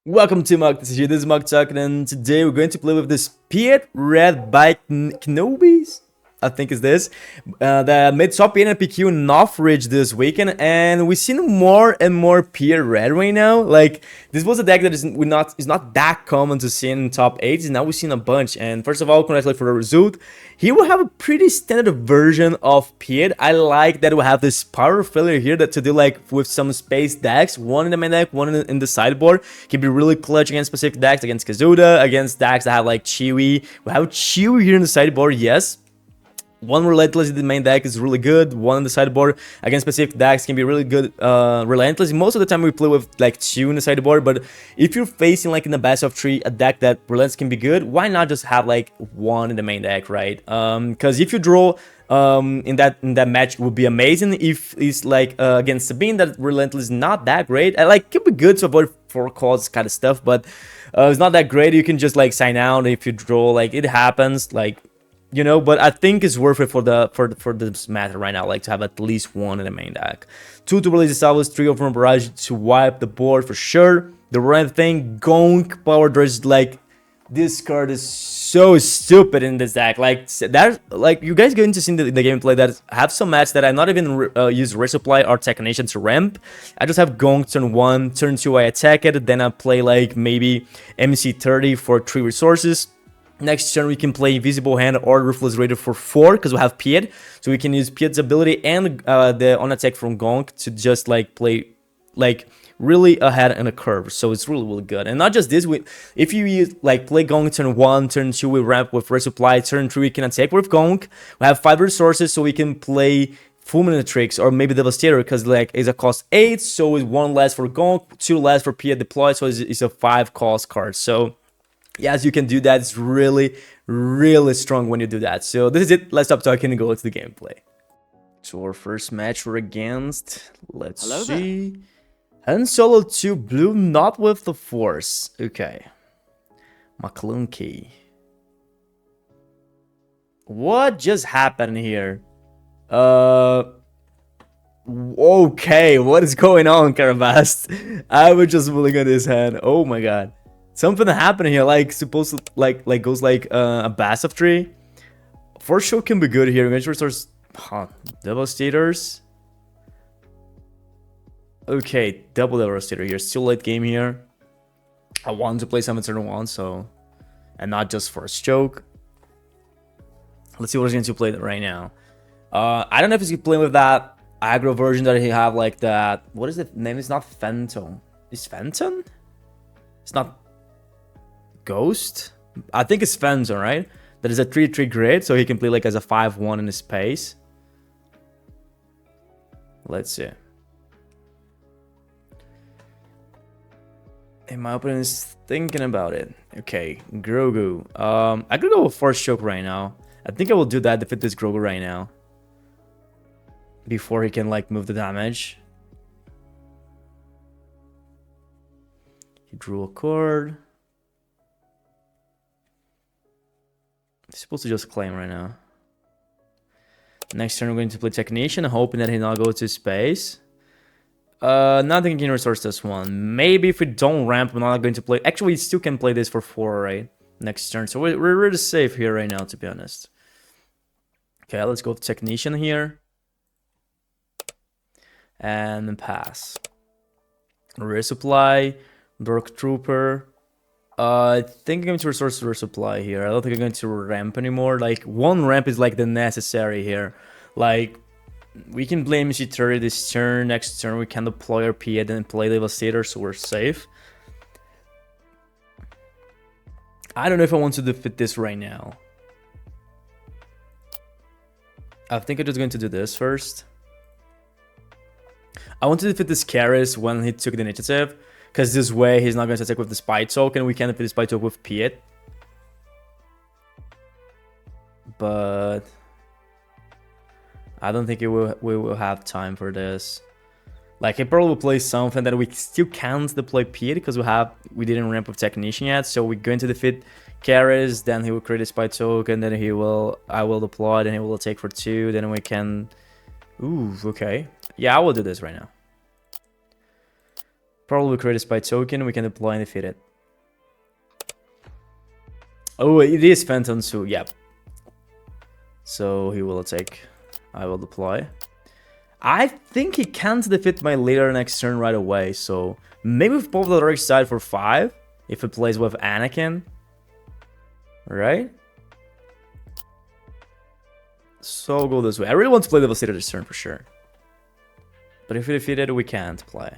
Welcome to Mug. This is Mug Talking, and today we're going to play with this PIETT Red Bike Knobbies. I think is this that made top 8 and PQ in Northridge this weekend, and we've seen more and more PIETT Red right now. Like, this was a deck that is not that common to see in top 8s, and now we've seen a bunch. And first of all, congratulations for the result. Here we have a pretty standard version of PIETT. I like that we have this power failure here that to do like with some space decks, one in the main deck, one in the sideboard. Can be really clutch against specific decks, against Kazuda, against decks that have like Chewie. We have Chewie here in the sideboard, yes. One Relentless in the main deck is really good. One in the sideboard against specific decks can be really good. Relentless, most of the time we play with like 2 in the sideboard, but if you're facing like in the best of 3 a deck that Relentless can be good, why not just have like 1 in the main deck, right? Because if you draw in that match, it would be amazing. If it's like against Sabine, that Relentless is not that great. I like, it could be good to avoid 4 calls kind of stuff, but it's not that great. You can just like sign out if you draw, like it happens, like, you know. But I think it's worth it for this matter right now, like to have at least 1 in the main deck. 2 to release the salvos, 3 over barrage to wipe the board for sure. The Wren thing, Gonk power draws, like this card is so stupid in this deck. Like that, like you guys going to see the gameplay that have some match that I not even use resupply or technician to ramp. I just have Gonk turn 1, turn 2 I attack it, then I play like maybe MC30 for 3 resources. Next turn, we can play Invisible Hand or Ruthless Raider for 4, because we have PIETT. So we can use PIETT's ability and the on attack from Gonk to just like play like really ahead in a curve. So it's really good. And not just this, if you use like play Gonk turn 1, turn 2 we ramp with resupply, turn 3 we can attack with Gonk. We have 5 resources, so we can play Fulminatrix or maybe Devastator, because like it's a cost 8, so it's 1 less for Gonk, 2 less for PIETT deploy, so it's a 5 cost card. So yes, you can do that. It's really strong when you do that. So this is it. Let's stop talking and go to the gameplay. So our first match we're against, let's see. Han Solo 2 blue, not with the Force. Okay. McClunky. What just happened here? Okay, what is going on, Carabast? I was just pulling on his hand. Oh my god. Something happened here, like supposed to like goes like a bass of 3. For sure can be good here. We're going to resource Devastators. Okay, double Devastator here. Still late game here. I want to play some turn 1, so, and not just for a choke. Let's see what he's going to play right now. I don't know if he's playing with that aggro version that he have, like that. What is the name? It's not Phantom. Is Phantom? It's not Ghost? I think it's Phantom, right? That is a 3/3 grid, so he can play like as a 5/1 in his space. Let's see. And my opponent is thinking about it. Okay, Grogu. I could go with Force Choke right now. I think I will do that, defeat this Grogu right now, before he can like move the damage. He drew a card. He's supposed to just claim right now. Next turn, we're going to play Technician, hoping that he not go to space. Nothing can resource this one. Maybe if we don't ramp, we're not going to play. Actually, we still can play this for 4, right? Next turn. So we're really safe here right now, to be honest. Okay, let's go to Technician here. And pass. Resupply. Dark Trooper. I think I'm going to resource resupply here. I don't think I'm going to ramp anymore. Like, 1 ramp is like the necessary here. Like, we can play MC30 this turn. Next turn, we can deploy our PIETT and play Devastator, so we're safe. I don't know if I want to defeat this right now. I think I'm just going to do this first. I want to defeat this Karis when he took the initiative, because this way he's not going to attack with the Spy token. We can defeat the Spy token with PIETT. But I don't think we will have time for this. Like, I probably will play something that we still can't deploy PIETT, because we didn't ramp with Technician yet. So we're going to defeat Karis, then he will create a Spy token, then I will deploy, then he will take for 2, then we can. Ooh, okay. Yeah, I will do this right now. Probably create a spy token. We can deploy and defeat it. Oh, it is Phantom Su. Yep. So he will attack. I will deploy. I think he can't defeat my leader next turn right away. So maybe we pull the dark side for 5. If he plays with Anakin. Right? So I'll go this way. I really want to play Devastator this turn for sure. But if we defeat it, we can't play.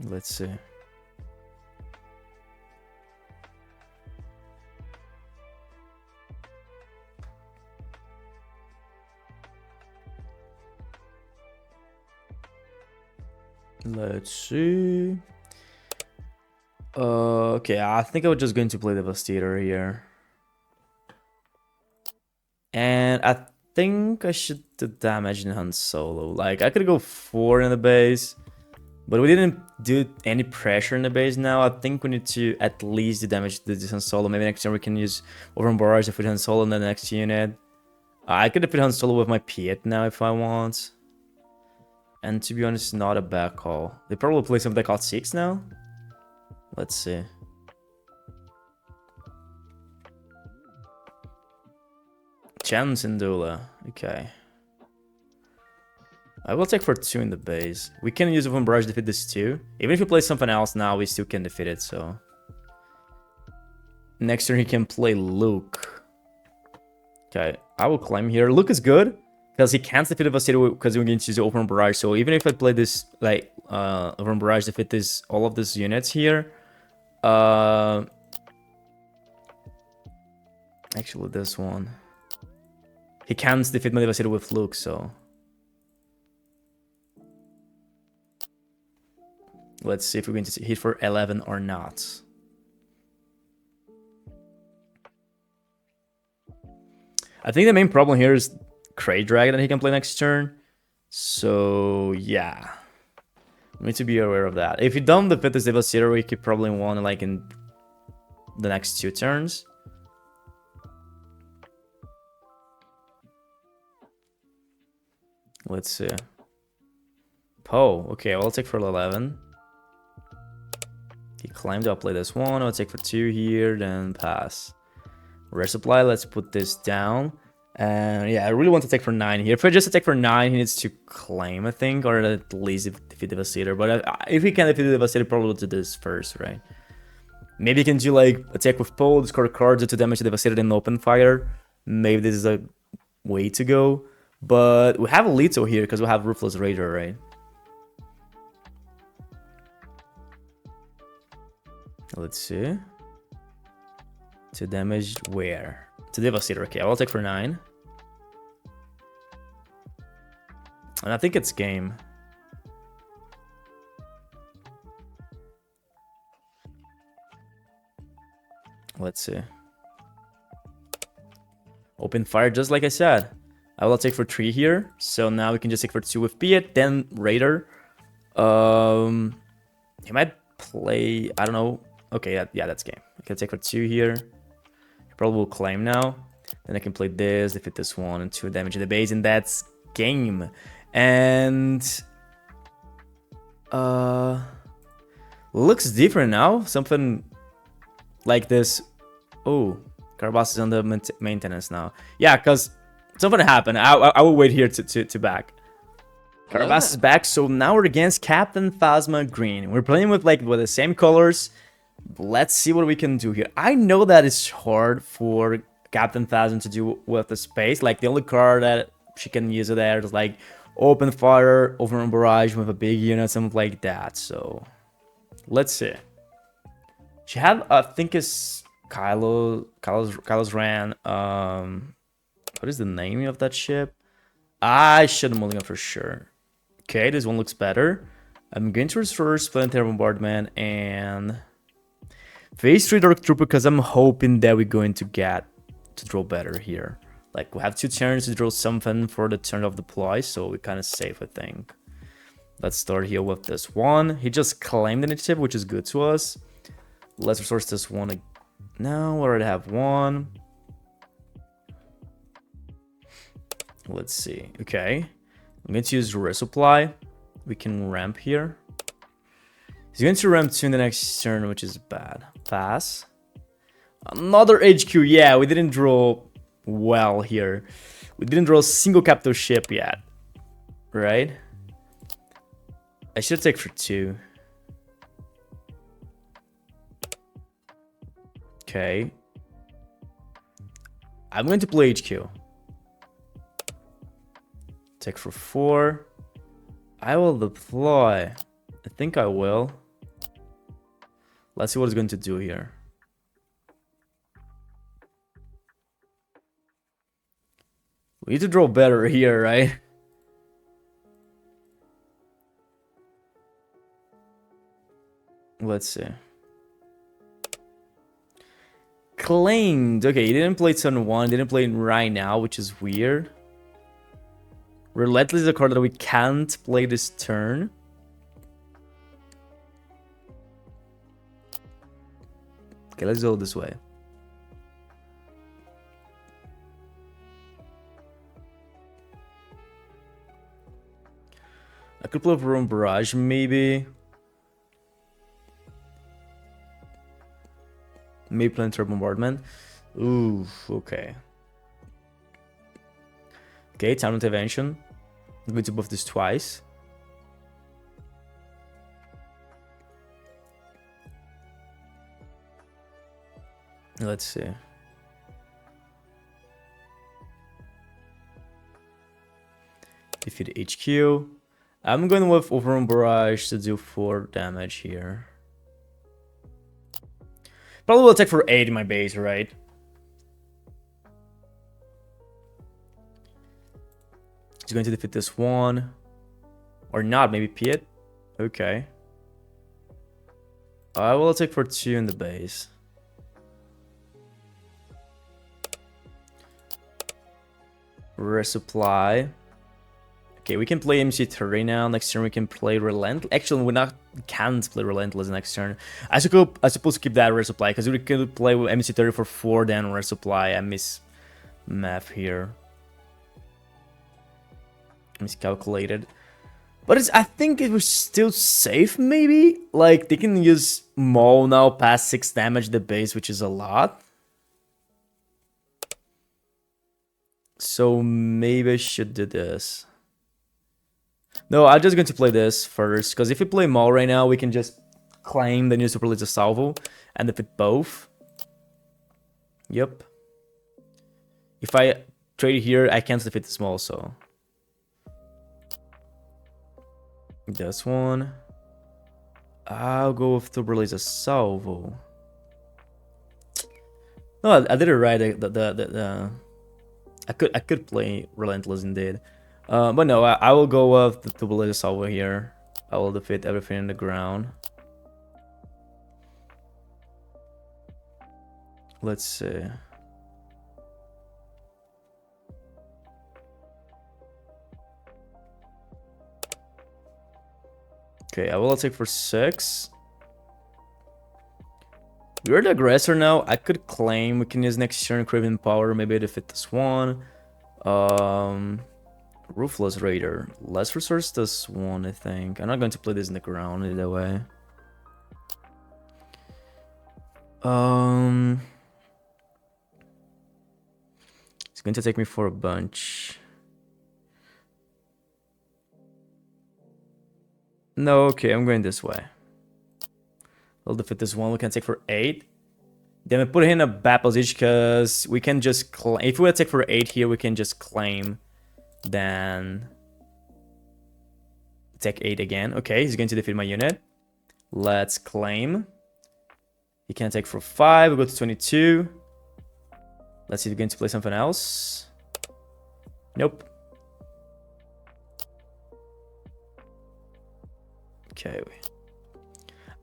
Let's see. Let's see. Okay, I think I was just going to play Devastator here. And I think I should do damage in Han Solo. Like, I could go 4 in the base. But we didn't do any pressure in the base now. I think we need to at least do damage to this Han Solo. Maybe next turn we can use Overrun Barrage to put Han Solo in the next unit. I could put Han Solo with my PIETT now if I want. And to be honest, not a bad call. They probably play something called 6 now. Let's see. Chen Syndulla. Okay. I will take for 2 in the base. We can use Overrun Barrage to defeat this too. Even if we play something else now, we still can defeat it, so. Next turn he can play Luke. Okay, I will claim here. Luke is good. Because he can't defeat Devastator because we're going to use Overrun Barrage. So even if I play this, like, Overrun Barrage to defeat all of these units here. Actually, this one. He can't defeat my Devastator with Luke, so. Let's see if we're going to hit for 11 or not. I think the main problem here is Krayt Dragon that he can play next turn. So, yeah. We need to be aware of that. If you don't defeat this Devastator, we could probably win like in the next 2 turns. Let's see. Poe. Okay, I'll take for 11. He claimed I'll play this one. I'll take for 2 here, then pass. Rare supply, let's put this down. And yeah, I really want to take for 9 here. If I just attack for 9, he needs to claim, I think, or at least defeat Devastator. But if he can defeat Devastator, probably will do this first, right? Maybe he can do like attack with Poe, discard cards to damage the Devastator, then open fire. Maybe this is a way to go. But we have a Leto here because we have Ruthless Raider, right? Let's see. To damage where? To Devastator. Okay, I'll take for 9. And I think it's game. Let's see. Open fire, just like I said. I will take for 3 here. So now we can just take for 2 with PIETT, then Raider. He might play, I don't know. Okay, yeah, that's game. I can take for 2 here. He probably will claim now. Then I can play this, defeat this one, and 2 damage in the base, and that's game. And looks different now. Something like this. Oh, Carbas is on the maintenance now. Yeah, because something happened. I will wait here to back. Carbas is back, so now we're against Captain Phasma Green. We're playing with the same colors. Let's see what we can do here. I know that it's hard for Captain Phasma to do with the space. Like, the only card that she can use it there is like open fire, overrun barrage with a big unit, something like that. So let's see. She had, I think it's Kylo's Ren. What is the name of that ship? I should have mulligan for sure. Okay, this one looks better. I'm going to resource Planetary Bombardment and Phase 3 Dark Trooper because I'm hoping that we're going to get to draw better here. Like, we have 2 turns to draw something for the turn of deploy, so we're kind of safe, I think. Let's start here with this one. He just claimed initiative, which is good to us. Let's resource this one. Now we already have 1. Let's see. Okay. I'm going to use resupply. We can ramp here. He's going to ramp 2 in the next turn, which is bad. Pass. Another HQ. Yeah, we didn't draw well here. We didn't draw a single capital ship yet. Right? I should take for 2. Okay. I'm going to play HQ. Take for 4. I will deploy. I think I will. Let's see what it's going to do here. We need to draw better here, right? Let's see. Claimed. Okay, he didn't play turn 1. Didn't play it right now, which is weird. Relentless is a card that we can't play this turn. Okay, let's go this way. I could play Room Barrage, maybe. Maybe Planetary Bombardment. Ooh, okay. Okay, Time Intervention. I'm going to buff this twice. Let's see. Defeat HQ. I'm going with Overrun Barrage to do 4 damage here. Probably will attack for 8 in my base, right? He's going to defeat this one. Or not, maybe PIETT. Okay. I will attack for 2 in the base. Resupply. Okay, we can play MC30 now. Next turn we can play Relentless. Actually, we can't play Relentless next turn. I suppose to keep that resupply, because we could play with MC30 for 4, then resupply. I miss math here. Miscalculated. But I think it was still safe, maybe? Like, they can use Maul now past 6 damage the base, which is a lot. So maybe I should do this. No, I'm just going to play this first, because if we play Maul right now, we can just claim the new Super Laser Salvo and defeat both. Yep. If I trade here, I can't defeat this Maul, so... This one. I'll go with Turbo Laser Salvo. No, I did it right. I could play Relentless indeed. But no, I will go with the Turbo Laser Salvo here. I will defeat everything in the ground. Let's see. Okay, I will take for 6. We're the aggressor now. I could claim we can use next turn Craven Power, maybe defeat this one. Ruthless Raider. Let's resource this one, I think. I'm not going to play this in the ground either way. It's going to take me for a bunch. No, okay, I'm going this way. We'll defeat this one. We can take for 8. Then we put it in a bad position because we can just claim. If we attack for 8 here, we can just claim. Then take 8 again. Okay, he's going to defeat my unit. Let's claim. He can take for 5. We go to 22. Let's see if we're going to play something else. Nope. Okay.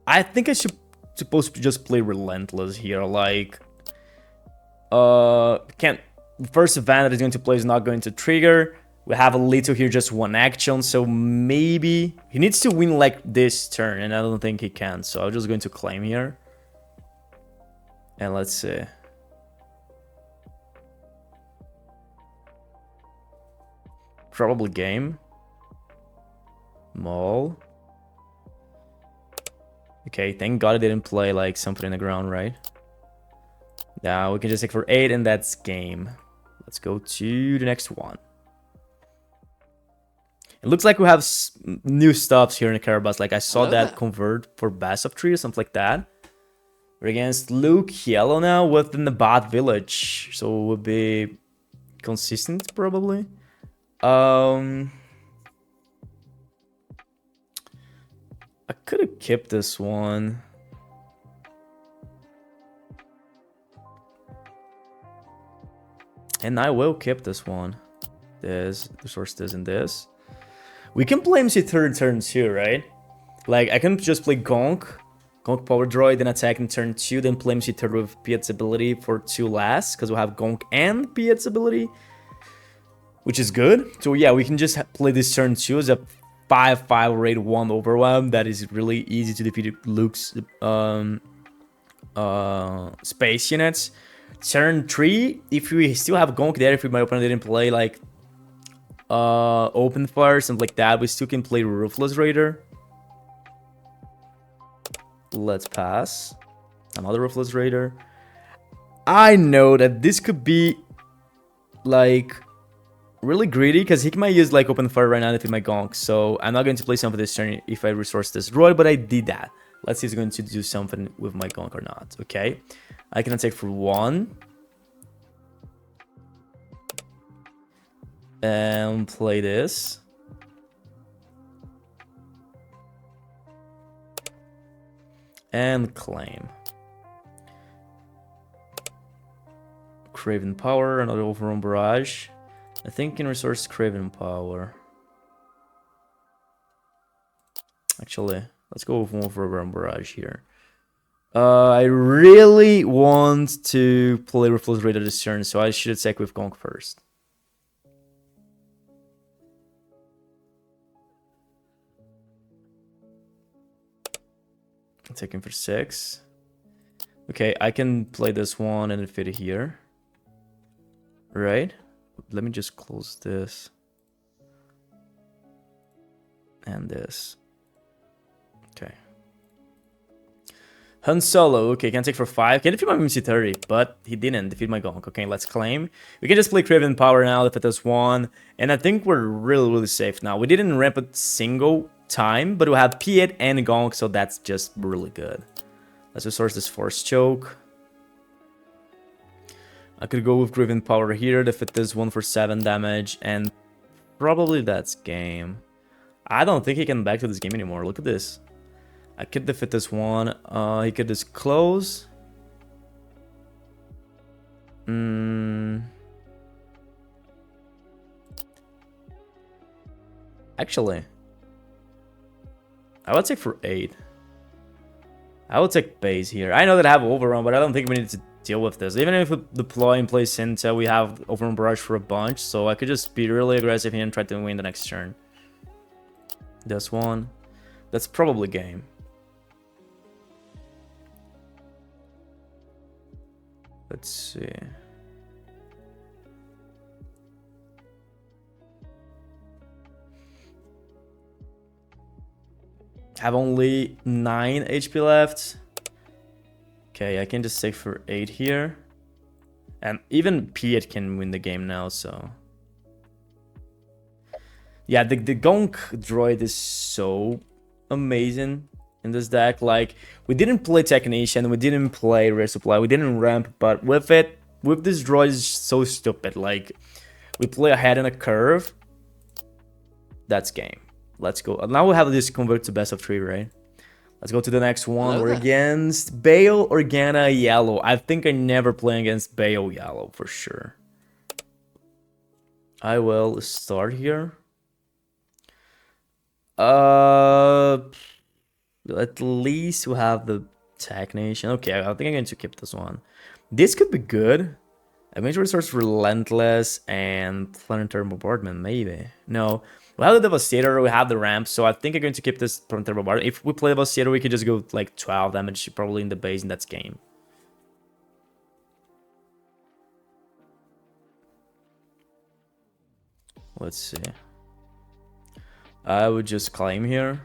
I think I should supposed to just play Relentless here. Like, can't. First event that is going to play is not going to trigger. We have a little here, just 1 action, so maybe he needs to win like this turn, and I don't think he can. So I'm just going to claim here, and let's see. Probably game. Maul. Okay, thank God I didn't play like something in the ground, right? Now we can just take for 8 and that's game. Let's go to the next one. It looks like we have new stuffs here in the Carabas. Like I saw that convert for Bass of Tree or something like that. We're against Luke Yellow now within the Bot Village. So it would be consistent probably. I could have kept this one. And I will keep this one. This, resource this and this. We can play MC3 turn 2, right? Like, I can just play Gonk Power Droid, then attack in turn 2, then play MC3 with PIETT's ability for 2 last, because we'll have Gonk and PIETT's ability, which is good. So yeah, we can just play this turn 2 as a 5/5 rate 1 overwhelm. That is really easy to defeat Luke's space units. Turn 3, if we still have Gonk there, if my opponent didn't play like open fire, something like that, we still can play Ruthless Raider. Let's pass. Another Ruthless Raider. I know that this could be like really greedy because he might use like open fire right now to defeat my Gonk. So I'm not going to play something this turn if I resource this droid, but I did that. Let's see if he's going to do something with my Gonk or not. Okay. I can attack for 1. And play this. And claim. Craven Power, another Overrun Barrage. I think can resource Craven Power. Actually, let's go with Overrun Barrage here. I really want to play Ruthless Raider this turn, so I should attack with Gonk first. Taking for 6. Okay, I can play this one and fit it here. Right? Let me just close this. And this. Okay. Han Solo. Okay, can take for 5. Can defeat my MC30, but he didn't defeat my Gonk. Okay, let's claim. We can just play Craven Power now if it does 1. And I think we're really, really safe now. We didn't ramp a single time, but we have PIETT and Gonk, so that's just really good. Let's resource this Force Choke. I could go with Craven Power here to fit this one for 7 damage, and probably that's game. I don't think he can back to this game anymore. Look at this. I could defeat this one. He could just close. Actually, I would take for 8. I would take base here. I know that I have overrun, but I don't think we need to deal with this. Even if we deploy and play Cinta, we have overrun barrage for a bunch, so I could just be really aggressive here and try to win the next turn. This one. That's probably game. Let's see. Have only 9 HP left. Okay, I can just take for 8 here. And even PIETT can win the game now, so... Yeah, the Gonk droid is so amazing in this deck. Like, we didn't play Technician, we didn't play Resupply, we didn't ramp, but with it, with this droid is so stupid. Like, we play ahead in a curve. That's game. Let's go. Now we have this convert to best of 3, right? Let's go to the next one. We're against Bail Organa Yellow. I think I never play against Bail Yellow for sure. I will start here. At least we have the Technician. Okay, I think I'm going to keep this one. This could be good. I'm going to resource Relentless and Planetary Bombardment, maybe. No. We have the Devastator, we have the ramp, so I think I'm going to keep this Planetary Bombardment. If we play Devastator, we could just go like 12 damage probably in the base, and that's game. Let's see. I would just claim here.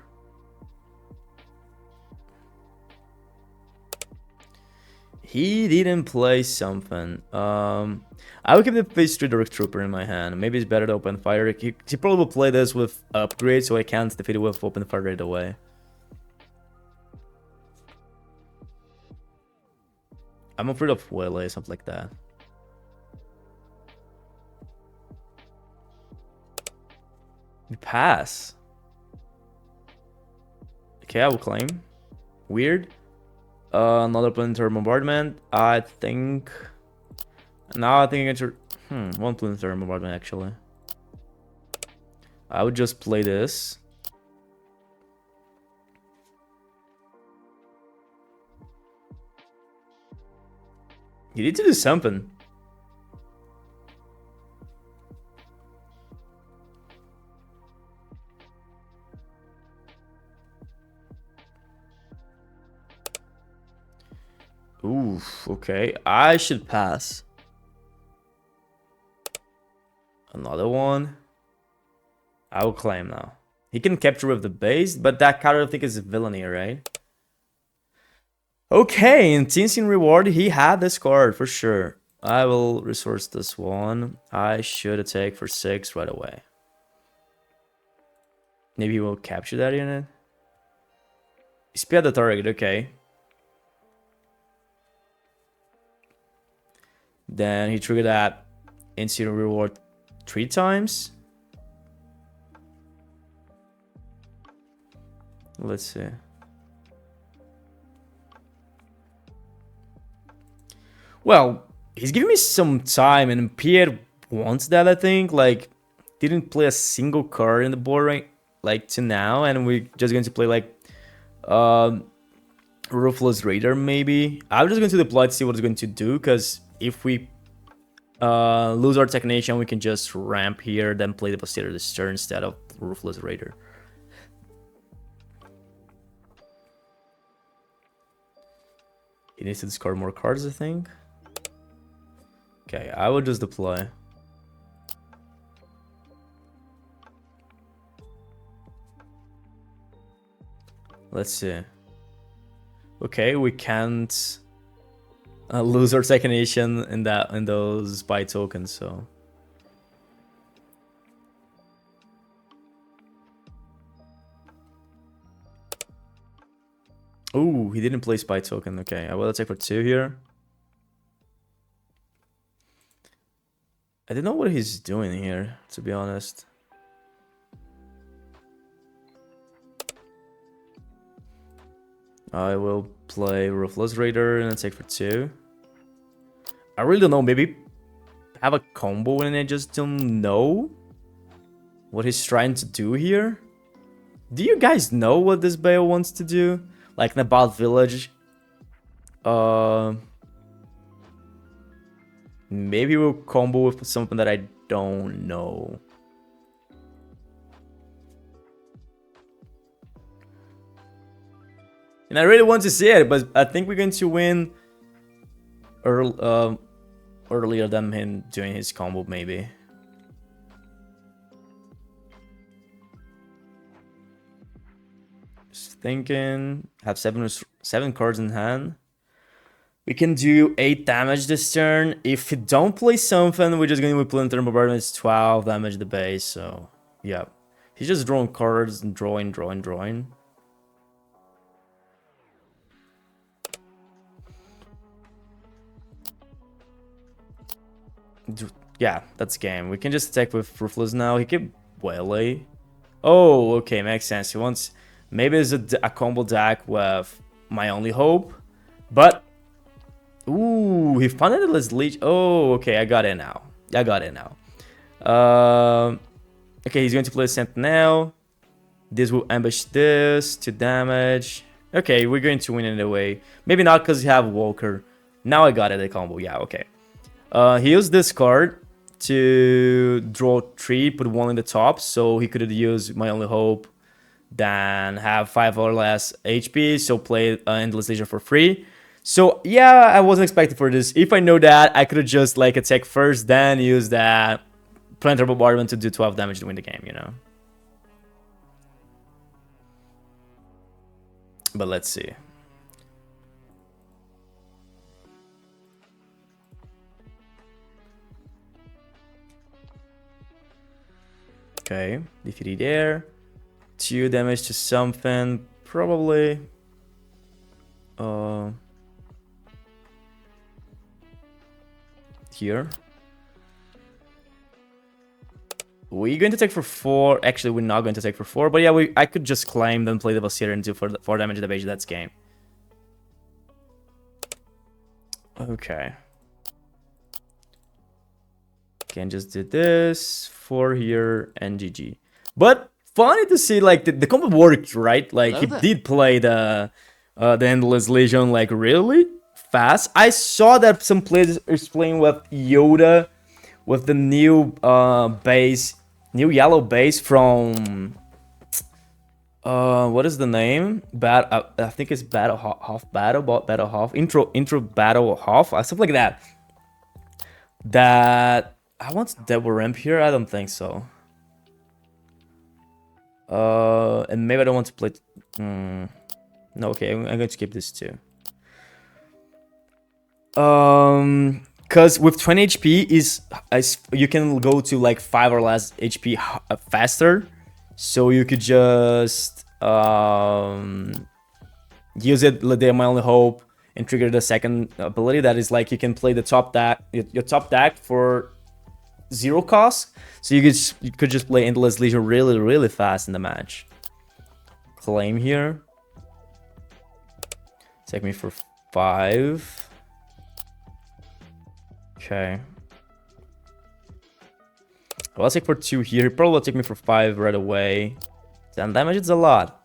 He didn't play something. I would keep the Phase 3 Dark Trooper in my hand. Maybe it's better to open fire. He probably will play this with upgrade, so I can't defeat it with open fire right away. I'm afraid of Wele, something like that. We pass. Okay, I will claim. Weird. Another planetary bombardment. I think. Now I think I can. One planetary bombardment actually. I would just play this. You need to do something. Oof, okay. I should pass. Another one. I will claim now. He can capture with the base, but that card I think is villainy, right? Okay, in Tinsin reward, he had this card for sure. I will resource this one. I should attack for 6 right away. Maybe we'll capture that unit. Spare the target, okay. Then he triggered that instant reward 3 times. Let's see. Well, he's giving me some time, and PIETT wants that, I think. Like, didn't play a single card in the board right, like, to now, and we're just going to play, like, Ruthless Raider, maybe. I'm just going to deploy to see what it's going to do, because if we lose our technician, we can just ramp here, then play the Devastator this turn instead of Ruthless Raider. He needs to discard more cards, I think. Okay, I will just deploy. Let's see. Okay, we can't lose our technician in those spy tokens, so. Oh, he didn't play spy token. Okay, I will attack for 2 here. I don't know what he's doing here, to be honest. I will play Ruthless Raider and attack for 2. I really don't know. Maybe have a combo and I just don't know what he's trying to do here. Do you guys know what this Bayo wants to do? Like Nabat Village. Maybe we'll combo with something that I don't know. And I really want to see it, but I think we're going to win earlier than him doing his combo, maybe. Just thinking. Have seven cards in hand. We can do 8 damage this turn. If he don't play something, we're just going to play Planetary Bombardment. It's 12 damage the base, so yeah. He's just drawing cards and drawing. Yeah, that's game. We can just attack with Ruthless now. He can Waylay. Oh, okay, makes sense. He wants... Maybe it's a combo deck with My Only Hope. But... Ooh, he found it as Leech. Oh, okay, I got it now. Okay, he's going to play Sentinel. This will ambush this, 2 damage. Okay, we're going to win anyway. Maybe not because you have Walker. Now I got it, the combo. Yeah, okay. He used this card to draw 3, put 1 in the top, so he could use My Only Hope, then have 5 or less HP, so play Endless Leisure for free. So yeah, I wasn't expecting for this. If I know that, I could have just like attack first, then use that Planetary Bombardment to do 12 damage to win the game, you know. But let's see. Okay, defeated there. 2 damage to something, probably. Here. We're going to take for 4. Actually, we're not going to take for 4. But yeah, I could just claim, then play the Devastator and do 4 damage to the base. That's game. Okay. Can just do this. 4 here and GG. But funny to see, like, the combo worked, right? Like, he did play the Endless Legion, like, really fast. I saw that some players are playing with Yoda with the new base, new yellow base from what is the name? I think it's Battle Half intro Battle Half, something like that. That I want double ramp here. I don't think so. And maybe I don't want to play. No, okay, I'm going to skip this too. Because with 20 HP is you can go to like 5 or less HP faster, so you could just use it. They're my only hope, and trigger the second ability. That is like you can play the top deck, your top deck for 0 cost, so you could just play Endless Legion really fast in the match. Claim here. Take me for 5. Okay. Well, I'll take for 2 here. He probably will take me for 5 right away. 10 damage, it's a lot.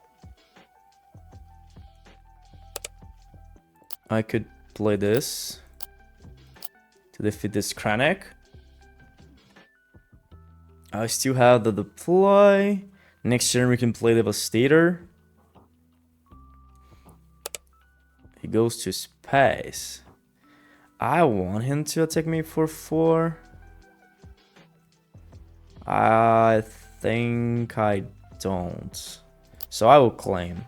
I could play this to defeat this Krennic. I still have the deploy. Next turn we can play Devastator. He goes to space. I want him to attack me for 4. I think I don't. So I will claim.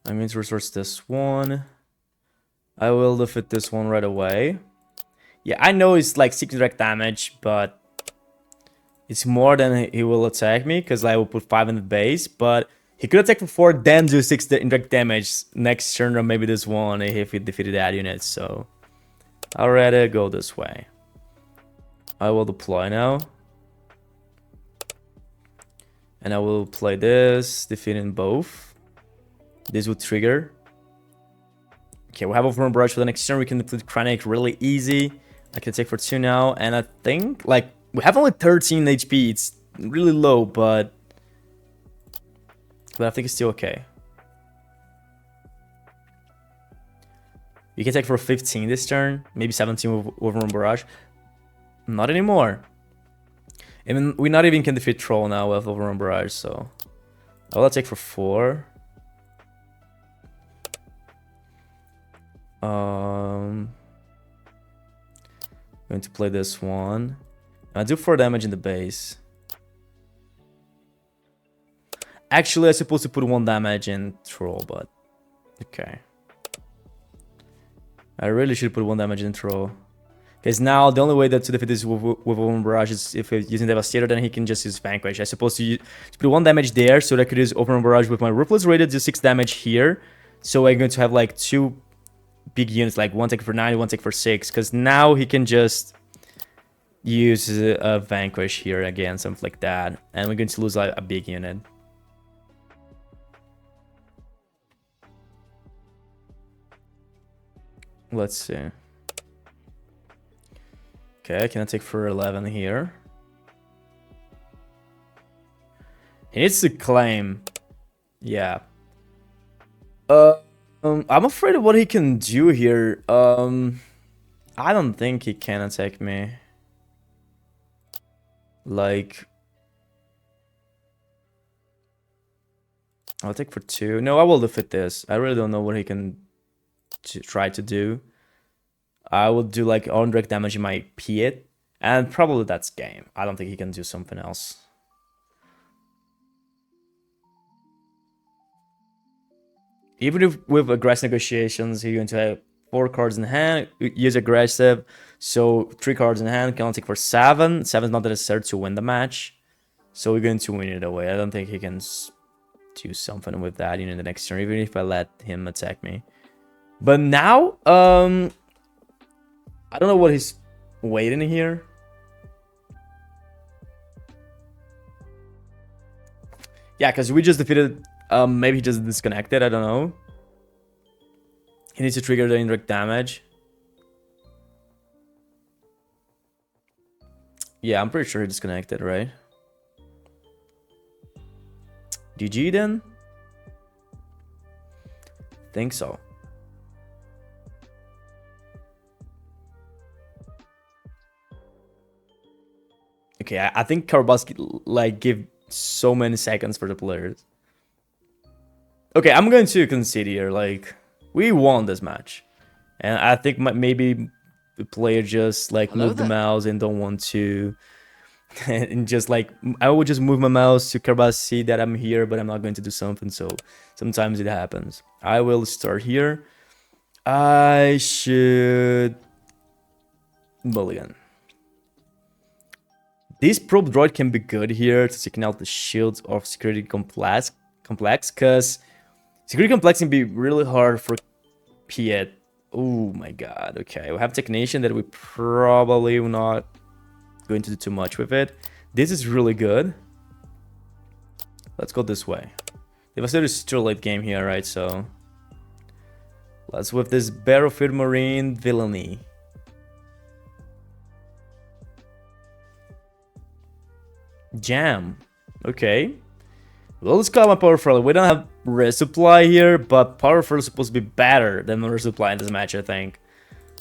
I'm going to resource this one. I will defeat this one right away. Yeah, I know it's like 6 direct damage, but it's more than he will attack me because I will put 5 in the base. But he could attack for 4, then do 6 indirect damage next turn, or maybe this one if he defeated that unit. So I'll rather go this way. I will deploy now. And I will play this, defeating both. This will trigger. Okay, we have Overrun Barrage for the next turn. We can defeat Krennic really easy. I can take for 2 now. And I think, like, we have only 13 HP. It's really low, but I think it's still okay. You can take for 15 this turn. Maybe 17 with Overrun Barrage. Not anymore. I mean, we not even can defeat Troll now with Overrun Barrage, so I will take for 4. Going to play this one. I do 4 damage in the base. Actually, I'm supposed to put 1 damage in Troll, but okay. I really should put 1 damage in Troll. Because now the only way that to defeat this with Overrun Barrage is if he's using Devastator, then he can just use Vanquish. I'm supposed to put 1 damage there so that I could use Overrun Barrage with my Ruthless Rated, do 6 damage here. So I'm going to have like 2 big units, like 1 take for 9, 1 take for 6. Because now he can just use a Vanquish here again, something like that. And we're going to lose like a big unit. Let's see. Okay, can I take for 11 here? He needs to claim. Yeah. I'm afraid of what he can do here. I don't think he can attack me. Like, I'll take for 2. No, I will defeat this. I really don't know what he can try to do. I will do like on direct damage in my PIETT, and probably that's game. I don't think he can do something else. even if with aggressive negotiations, you're going to have 4 cards in hand, use aggressive, so 3 cards in hand, can only take for 7. 7 is not necessary to win the match, so we're going to win it away. I don't think he can do something with that in the next turn, even if I let him attack me. But now, I don't know what he's waiting here. Yeah, because we just defeated, maybe he just disconnected, I don't know. He needs to trigger the indirect damage. Yeah, I'm pretty sure he disconnected, right? GG then? Think so. Okay, I think Karabaski like give so many seconds for the players. Okay, I'm going to concede here. Like, we won this match, and I think maybe the player just like move the mouse and don't want to, and just like I would just move my mouse to Karabaski see that I'm here, but I'm not going to do something. So sometimes it happens. I will start here. I should mulligan. This probe droid can be good here to taking out the shields of security complex, because security complex can be really hard for PIETT. Oh my god, okay. We have technician that we probably will not going to do too much with it. This is really good. Let's go this way. Devastator is still late game here, right? So let's with this Battlefield Marine villainy. Jam. Okay. Well, let's call my power fairly. We don't have resupply here, but power fairly is supposed to be better than resupply in this match, I think.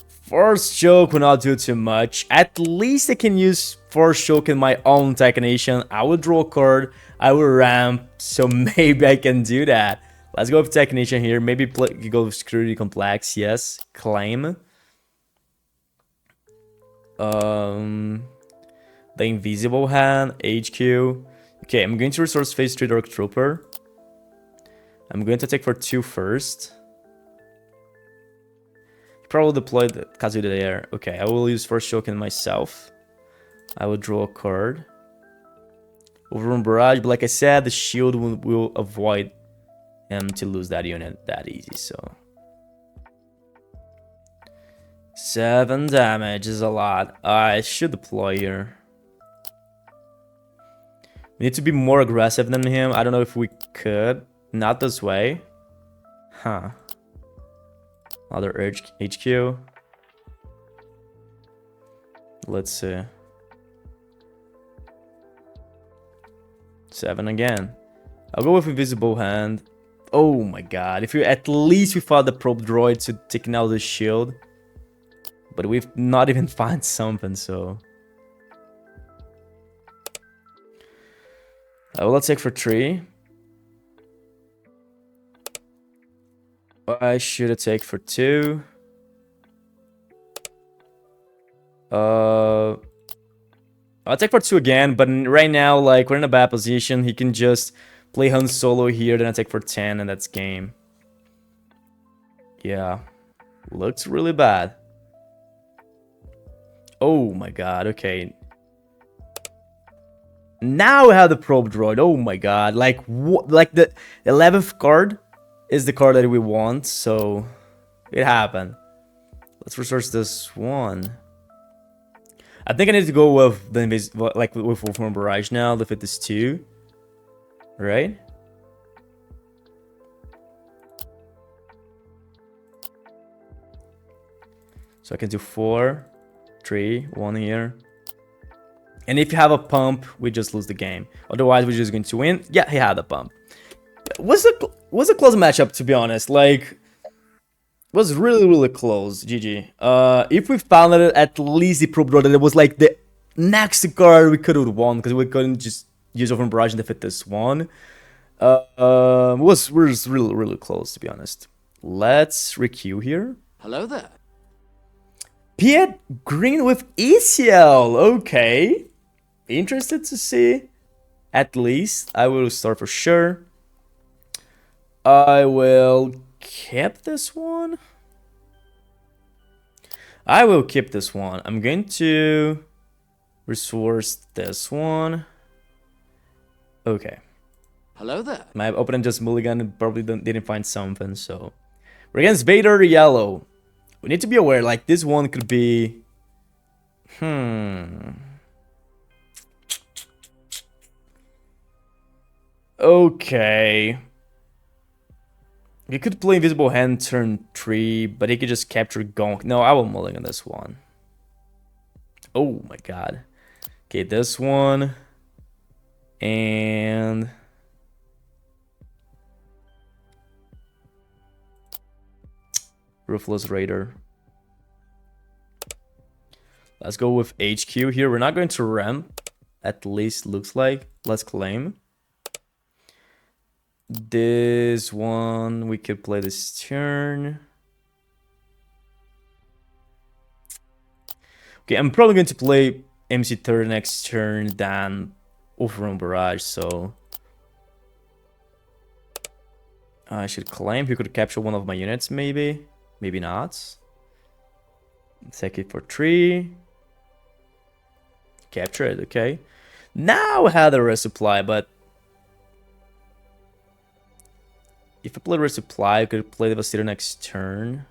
Force choke will not do too much. At least I can use force choke in my own technician. I will draw a card. I will ramp, so maybe I can do that. Let's go with technician here. Maybe go with security complex. Yes, claim. The invisible hand, HQ. Okay, I'm going to resource phase 3 Dark Trooper. I'm going to take for 2 first. Probably deploy the Kazuda there. Okay, I will use Force Choke in myself. I will draw a card. Overrun Barrage, but like I said, the shield will avoid him to lose that unit that easy, so. 7 damage is a lot. I should deploy here. We need to be more aggressive than him. I don't know if we could. Not this way. Huh. Other HQ. Let's see. 7 again. I'll go with Invisible Hand. Oh my god. If you at least we fought the probe droid to taking out the shield. But we've not even found something, so. Let's take for 3. I should take for 2. I'll take for 2 again, but right now, like, we're in a bad position. He can just play Han Solo here, then I take for 10, and that's game. Yeah. Looks really bad. Oh my god, okay. Now we have the probe droid. Oh my god. Like, like the 11th card is the card that we want, so it happened. Let's resource this one. I think I need to go with the like with Wolfram Barrage now. The fit is 2, right? So I can do 4, 3, 1 here. And if you have a pump, we just lose the game. Otherwise, we're just going to win. Yeah, he had a pump. Was a close matchup, to be honest. Like, was really close. GG. If we found it at least the probe droid, it was like the next card we could have won because we couldn't just use over barrage and defeat this one. Was really close, to be honest. Let's requeue here. Hello there. PIETT green with ECL. Okay. Interested to see. At least I will start for sure. I will keep this one. I will keep this one. I'm going to resource this one. Okay. Hello there. My opponent just mulliganed and probably didn't find something, so... We're against Vader yellow. We need to be aware, like, this one could be... Okay. He could play Invisible Hand turn 3, but he could just capture Gonk. No, I will mulligan this one. Oh my god. Okay, this one. And... Ruthless Raider. Let's go with HQ here. We're not going to ramp. At least looks like. Let's claim. This one, we could play this turn. Okay, I'm probably going to play MC30 next turn than Overrun Barrage, so... I should claim. He could capture one of my units, maybe. Maybe not. Take it for 3. Capture it, okay. Now I had a resupply, but... If I play resupply, I could play Devastator next turn.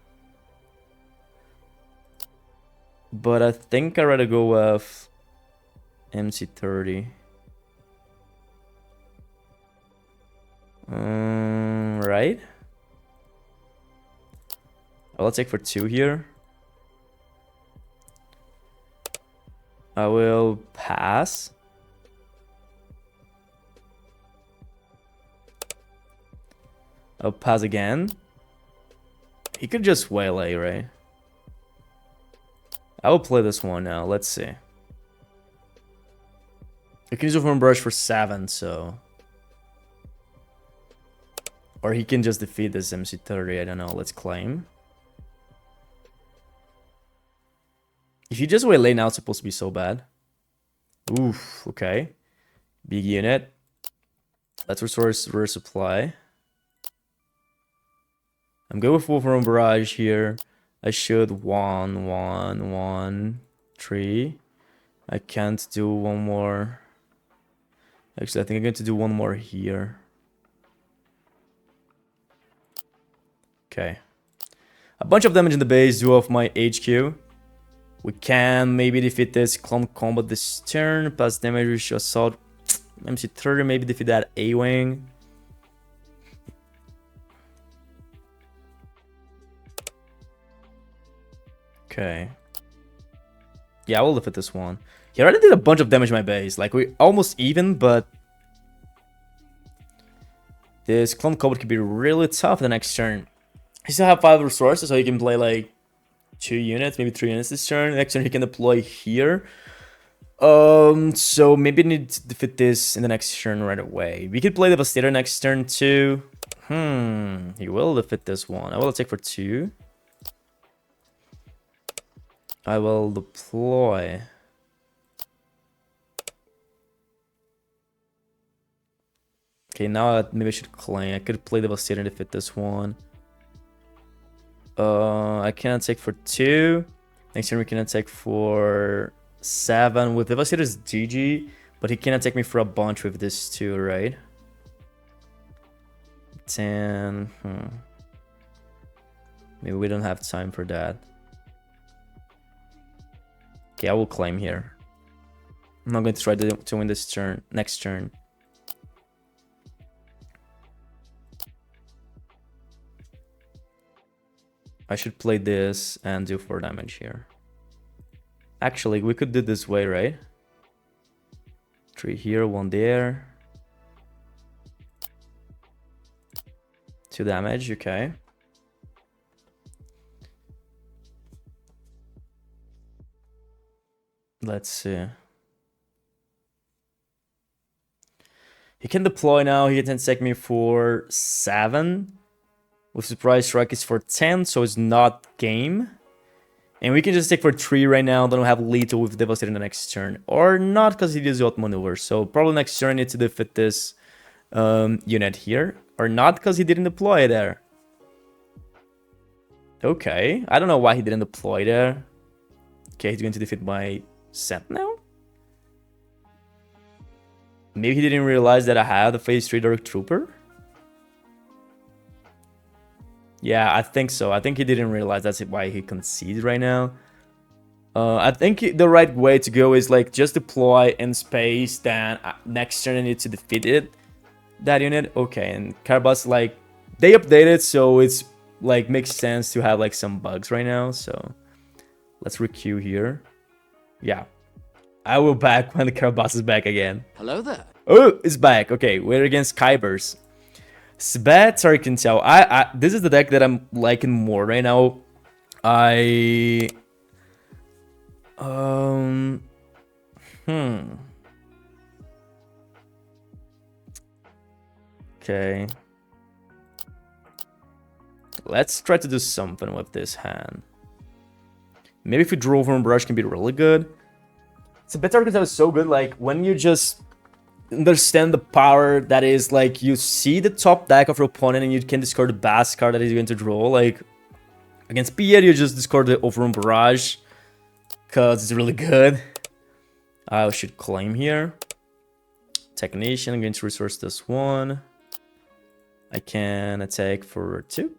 But I think I'd rather go with MC30. Right? I'll take for 2 here. I will pass. I'll pass again. He could just waylay, right? I will play this one now. Let's see. I can use a brush for 7, so... Or he can just defeat this MC30, I don't know. Let's claim. If you just waylay now, it's supposed to be so bad. Oof, okay. Big unit. Let's restore resupply. I'm good with Wolverine Barrage here. I should 1, 1, 1, 3. I can't do one more. Actually, I think I'm going to do one more here. Okay. A bunch of damage in the base due off my HQ. We can maybe defeat this clone combat this turn. Plus damage, reach assault. MC30, maybe defeat that A-Wing. Okay. Yeah, I will defeat this one. He already did a bunch of damage to my base. Like, we're almost even, but... This clone combat could be really tough the next turn. He still have 5 resources, so he can play, like, 2 units, maybe 3 units this turn. Next turn, he can deploy here. So maybe need to defeat this in the next turn right away. We could play Devastator next turn, too. He will defeat this one. I will take for 2. I will deploy. Okay, now maybe I should claim. I could play Devastator to defeat this one. I cannot take for 2. Next turn we can attack for 7. With Devastator's GG, but he can attack me for a bunch with this too, right? 10. Maybe we don't have time for that. Okay, I will claim here. I'm not going to try to win this turn, next turn. I should play this and do 4 damage here. Actually, we could do this way, right? 3 here, 1 there. 2 damage, okay. Let's see. He can deploy now. He can take me for 7. With Surprise Strike is for 10, so it's not game. And we can just take for 3 right now. Then we'll have lethal with Devastator in the next turn. Or not, because he does outmaneuver. So probably next turn I need to defeat this unit here. Or not, because he didn't deploy there. Okay, I don't know why he didn't deploy there. Okay, he's going to defeat my Sentinel? Maybe he didn't realize that I had the Phase 3 Dark Trooper? Yeah, I think so. I think he didn't realize that's why he conceded right now. I think the right way to go is like just deploy in space, then next turn I need to defeat it. That unit. Okay, and Carbus, like, they updated, so it's like makes sense to have like some bugs right now. So let's requeue here. Yeah, I will back when the Carbus is back again. Hello there. Oh, it's back. Okay, we're against Kybers. It's bad, sorry, can tell. This is the deck that I'm liking more right now. Okay. Let's try to do something with this hand. Maybe if we draw over brush can be really good. It's a bit hard because I was so good, like, when you just understand the power that is, like, you see the top deck of your opponent and you can discard the best card that he's going to draw. Like, against PIETT, you just discard the Overrun Barrage because it's really good. I should claim here. Technician, I'm going to resource this one. I can attack for 2.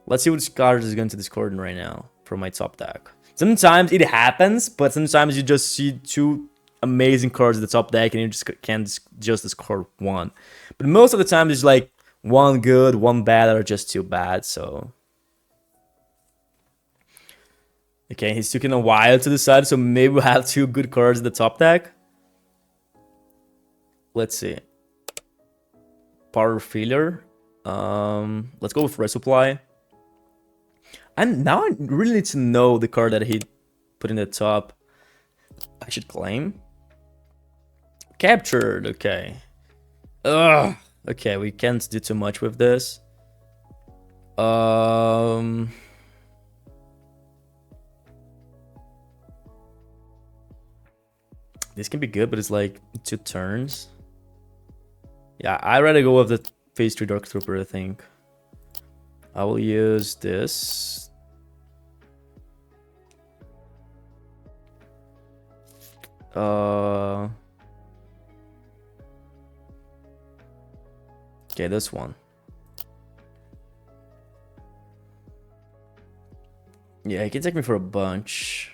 Let's see which card is going to discard right now from my top deck. Sometimes it happens, but sometimes you just see 2 amazing cards at the top deck and you just can't just discard 1. But most of the time there's like 1 good, 1 bad, or just 2 bad, so... Okay, he's taking a while to decide, so maybe we'll have 2 good cards at the top deck. Let's see. Power Failure. Let's go with Resupply. And now I really need to know the card that he put in the top. I should claim. Captured, okay. Ugh. Okay, we can't do too much with this. This can be good, but it's like 2 turns. Yeah, I'd rather go with the Phase 3 Dark Trooper, I think. I will use this. Okay, this one. Yeah, he can take me for a bunch.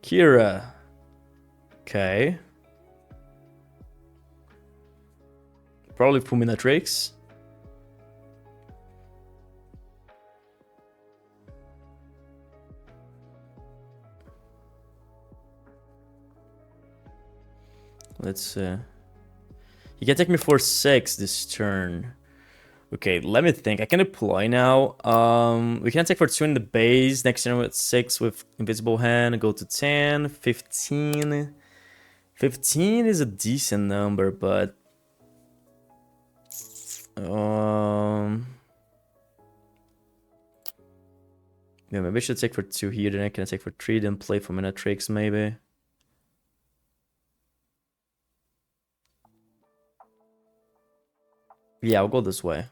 Kira. Okay. Probably Fulminatrix. Let's see. He can take me for 6 this turn. Okay, let me think. I can deploy now. We can take for 2 in the base. Next turn with 6 with Invisible Hand. Go to 10, 15. 15 is a decent number, but... yeah, maybe I should take for 2 here, then I can take for 3, then play for Minatrix, maybe. Yeah, I'll go this way.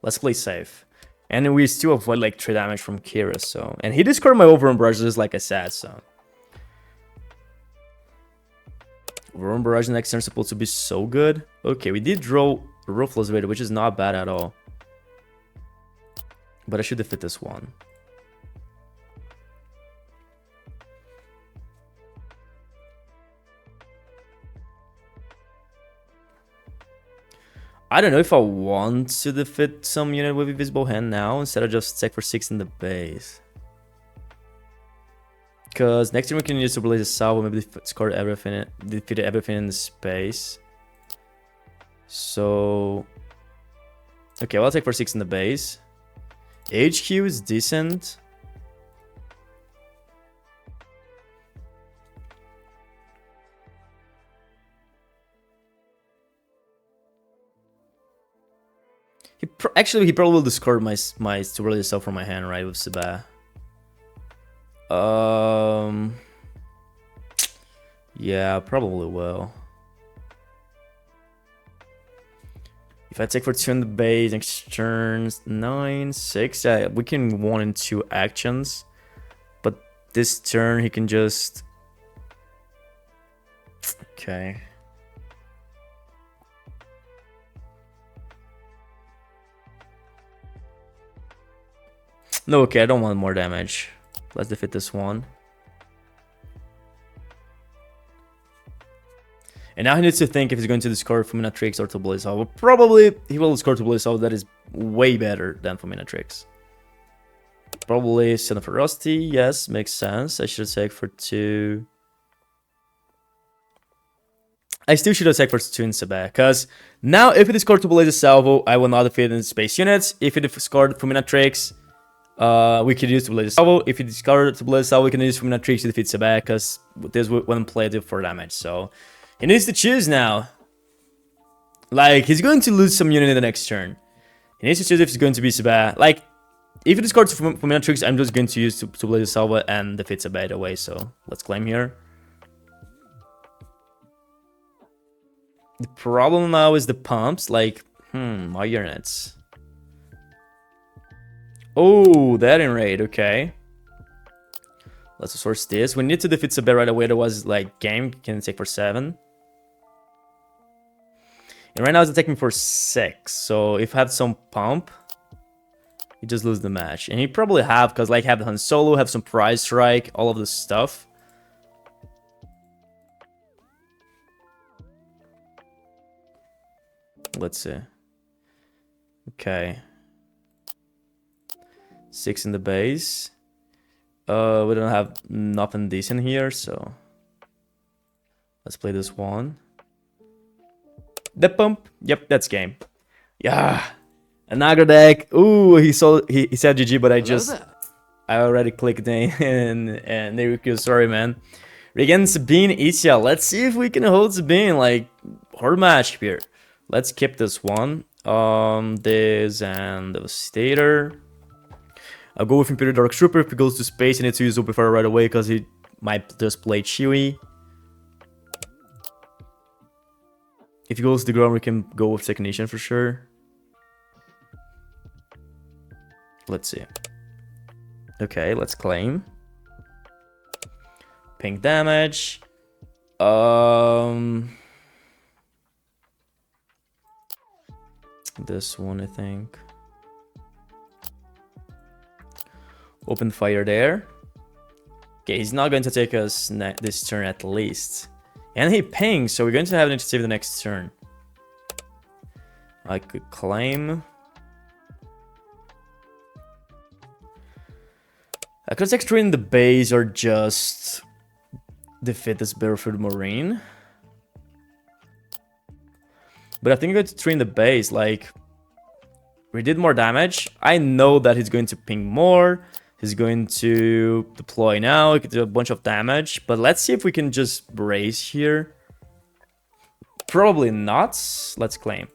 Let's play safe. And we still avoid like 3 damage from Kira, so... And he discarded my Overrun Barrages, like I said, so... Overrun Barrage next turn is supposed to be so good. Okay, we did draw Ruthless Vader, which is not bad at all. But I should defeat this one. I don't know if I want to defeat some unit with Invisible Hand now, instead of just take for 6 in the base. Because next turn we can use to release a salvo, maybe score everything, defeat everything in the space. So... okay, well, I'll take for 6 in the base. HQ is decent. Actually, he probably will discard my to release stuff from my hand, right, with Sabine. Yeah, probably will. If If I take for 2 on the base, next turn 9, 6. We can 1 and 2 actions. But this turn he can just... Okay. No, okay, I don't want more damage. Let's defeat this one. And now he needs to think if he's going to discard Fulminatrix or to Blaze Salvo. Probably he will discard to Blaze Salvo. That is way better than Fulminatrix. Probably Son of Rusty. Yes, makes sense. I should take for 2. I still should attack for 2 in Sabah, because now if it discard to Blaze Salvo, I will not defeat in space units. If it discard Fulminatrix, we can use to Blaze Salvo. If you discard to Blaze Salvo, we can use Fulminatrix to defeat Sabah, because this wouldn't play it for damage. So he needs to choose now. Like, he's going to lose some unit in the next turn. He needs to choose if he's going to be Sabah. Like, if he discards Fulminatrix, I'm just going to use to Blaze Salvo and defeat Sabah either way. So let's claim here. The problem now is the pumps. Like, my units. Oh, that in raid. Okay. Let's source this. We need to defeat Sabah right away. Otherwise, like, game can take for 7. And right now it's attacking for 6. So if I have some pump, he just lose the match. And he probably have, because like have the Han Solo, have some prize strike, all of this stuff. Let's see. Okay. 6 in the base. We don't have nothing decent here, so let's play this one. The pump. Yep, that's game. Yeah. An aggro deck. Ooh, he said GG, but I already clicked in and there we go. Sorry, man. Again, Sabine, Isha. Let's see if we can hold Sabine. Like, hard match here. Let's keep this one. This and Devastator. I'll go with Imperial Dark Trooper. If he goes to space, I need to use Open Fire right away because he might just play Chewie. If he goes to the ground, we can go with Technician for sure. Let's see. Okay, let's claim. Pink damage. This one, I think. Open fire there. Okay, he's not going to take us this turn at least. And he pings, so we're going to have an initiative the next turn. I could claim. I could take 3 in the base or just defeat this Battlefield Marine. But I think I'm going to 3 in the base. Like, we did more damage. I know that he's going to ping more. He's going to deploy now. He could do a bunch of damage. But let's see if we can just brace here. Probably not. Let's claim.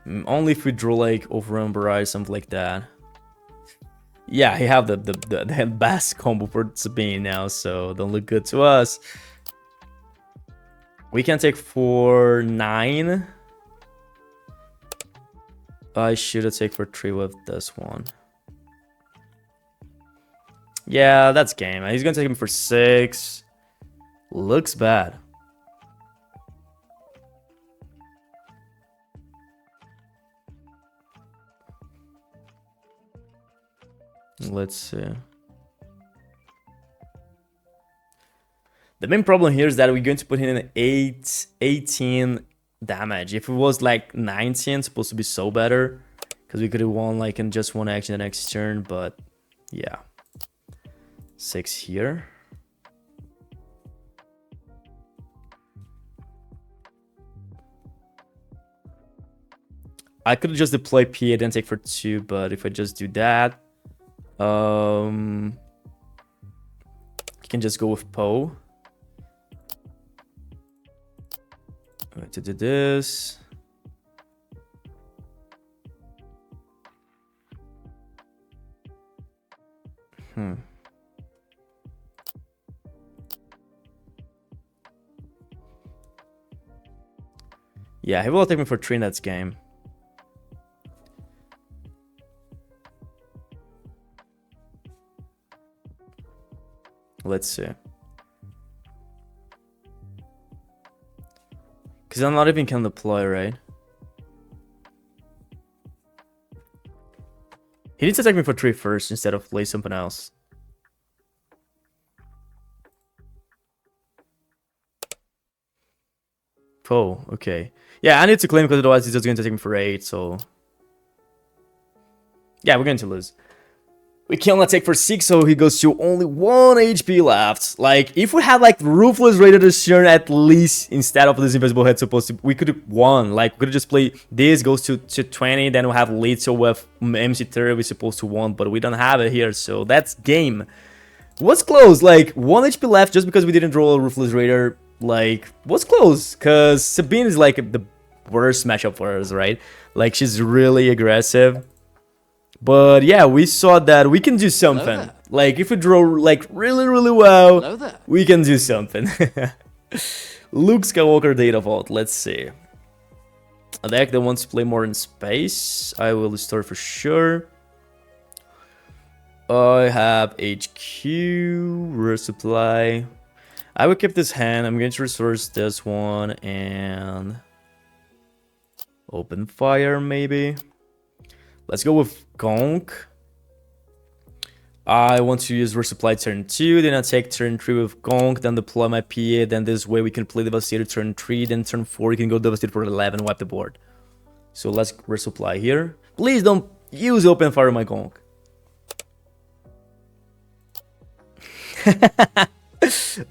Only if we draw like Overrun Barrage, something like that. Yeah, he have the best combo for Sabine now, so don't look good to us. We can take for 9. I should have taken for 3 with this one. Yeah, that's game. He's gonna take him for 6. Looks bad. Let's see. The main problem here is that we're going to put in an 18 damage. If it was like 19, supposed to be so better, because we could have won like in just one action the next turn, but yeah. 6 here. I could have just deployed PIETT and take for 2, but if I just do that, you can just go with Poe. I'm going to do this. Yeah, he will take me for 3 in that game. Let's see. Because I'm not even can deploy, right? He needs to take me for 3 first instead of play something else. Oh, okay. Yeah, I need to claim because otherwise he's just going to take me for 8, so... Yeah, we're going to lose. We can only take for 6, so he goes to only 1 HP left. Like, if we had, like, Ruthless Raider this turn at least, instead of this Invisible Head supposed to... We could have won. Like, we could have just played this, goes to 20, then we have Little with MC30, we're supposed to won, but we don't have it here, so that's game. Was close, like, 1 HP left just because we didn't roll a Ruthless Raider. Like, was close, because Sabine is, like, the worst matchup for us, right? Like, she's really aggressive. But yeah, we saw that we can do something. Like, if we draw, like, really well, we can do something. Luke Skywalker Data Vault, let's see. A deck that wants to play more in space, I will restore for sure. I have HQ, resupply. I will keep this hand, I'm going to resource this one, and... open fire, maybe. Let's go with Gonk. I want to use resupply turn 2, then I take turn 3 with Gonk, then deploy my PIETT, then this way we can play Devastator turn 3, then turn 4 you can go Devastator for 11, wipe the board. So let's resupply here. Please don't use open fire my Gonk.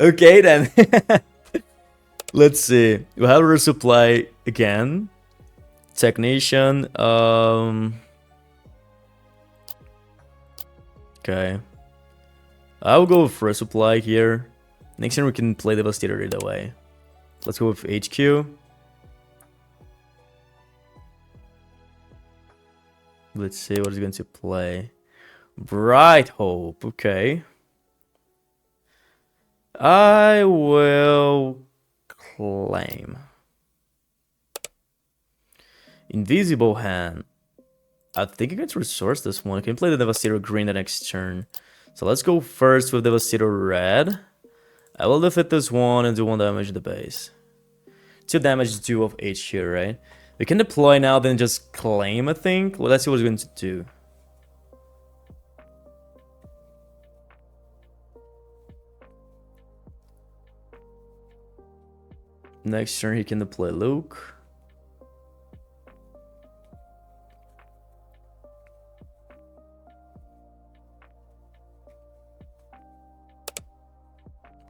Okay then. Let's see. We'll have resupply again. Technician. Okay. I'll go with resupply here. Next turn we can play Devastator either way. Let's go with HQ. Let's see what he's going to play. Bright Hope. Okay. I will claim. Invisible Hand. I think I can resource this one. I can play the Devastator green the next turn. So let's go first with Devastator red. I will defeat this one and do 1 damage to the base. 2 damage to 2 of H here, right? We can deploy now, then just claim, I think. Well, let's see what it's going to do. Next turn, he can deploy Luke.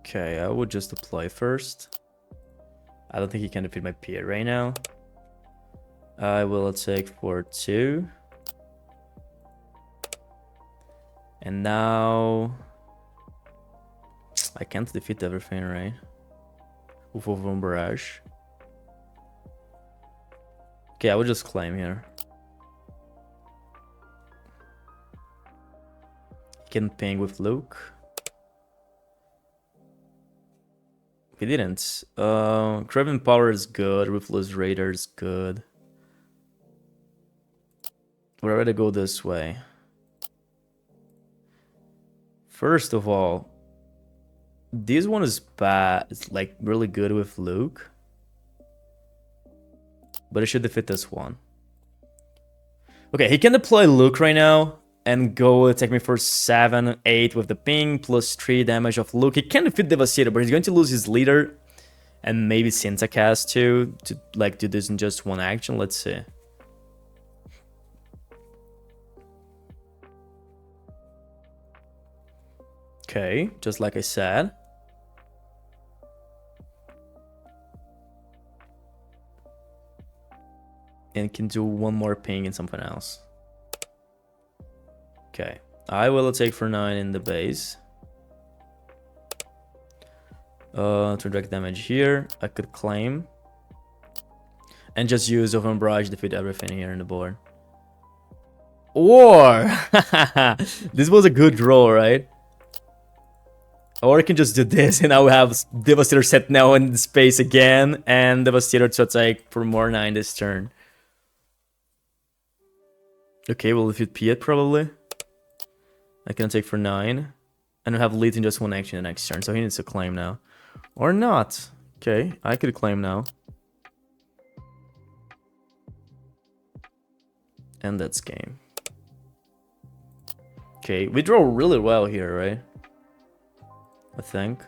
Okay, I would just deploy first. I don't think he can defeat my PIETT right now. I will attack for 2. And now... I can't defeat everything, right? Ufo Barrage. Okay, I would just claim here. He can ping with Luke. He didn't. Craven Power is good. Ruthless Raider is good. We're ready to go this way. First of all, this one is bad. It's like really good with Luke. But it should defeat this one. Okay, he can deploy Luke right now and go attack me for 7, 8 with the ping, plus 3 damage of Luke. He can defeat Devastator, but he's going to lose his leader and maybe Syntacast too, to like do this in just one action. Let's see. Okay, just like I said. And can do 1 more ping and something else. Okay, I will attack for 9 in the base. To direct damage here, I could claim. And just use Oven Barrage to defeat everything here in the board. Or! This was a good draw, right? Or I can just do this, and I will have Devastator set now in space again, and Devastator to attack for more 9 this turn. Okay, we'll defeat PIETT probably. I can take for 9. And we have lead in just 1 action the next turn, so he needs to claim now. Or not. Okay, I could claim now. And that's game. Okay, we draw really well here, right? I think.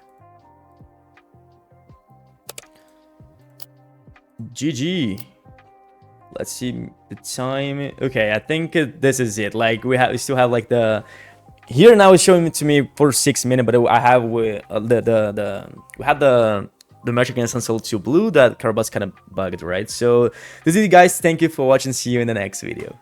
GG. Let's see the time. Okay, I think this is it. Like we still have like the here now it's showing it to me for 6 minutes, but I have we had the match against Unsol 2 Blue that Carabas kind of bugged, right? So this is it, guys. Thank you for watching. See you in the next video.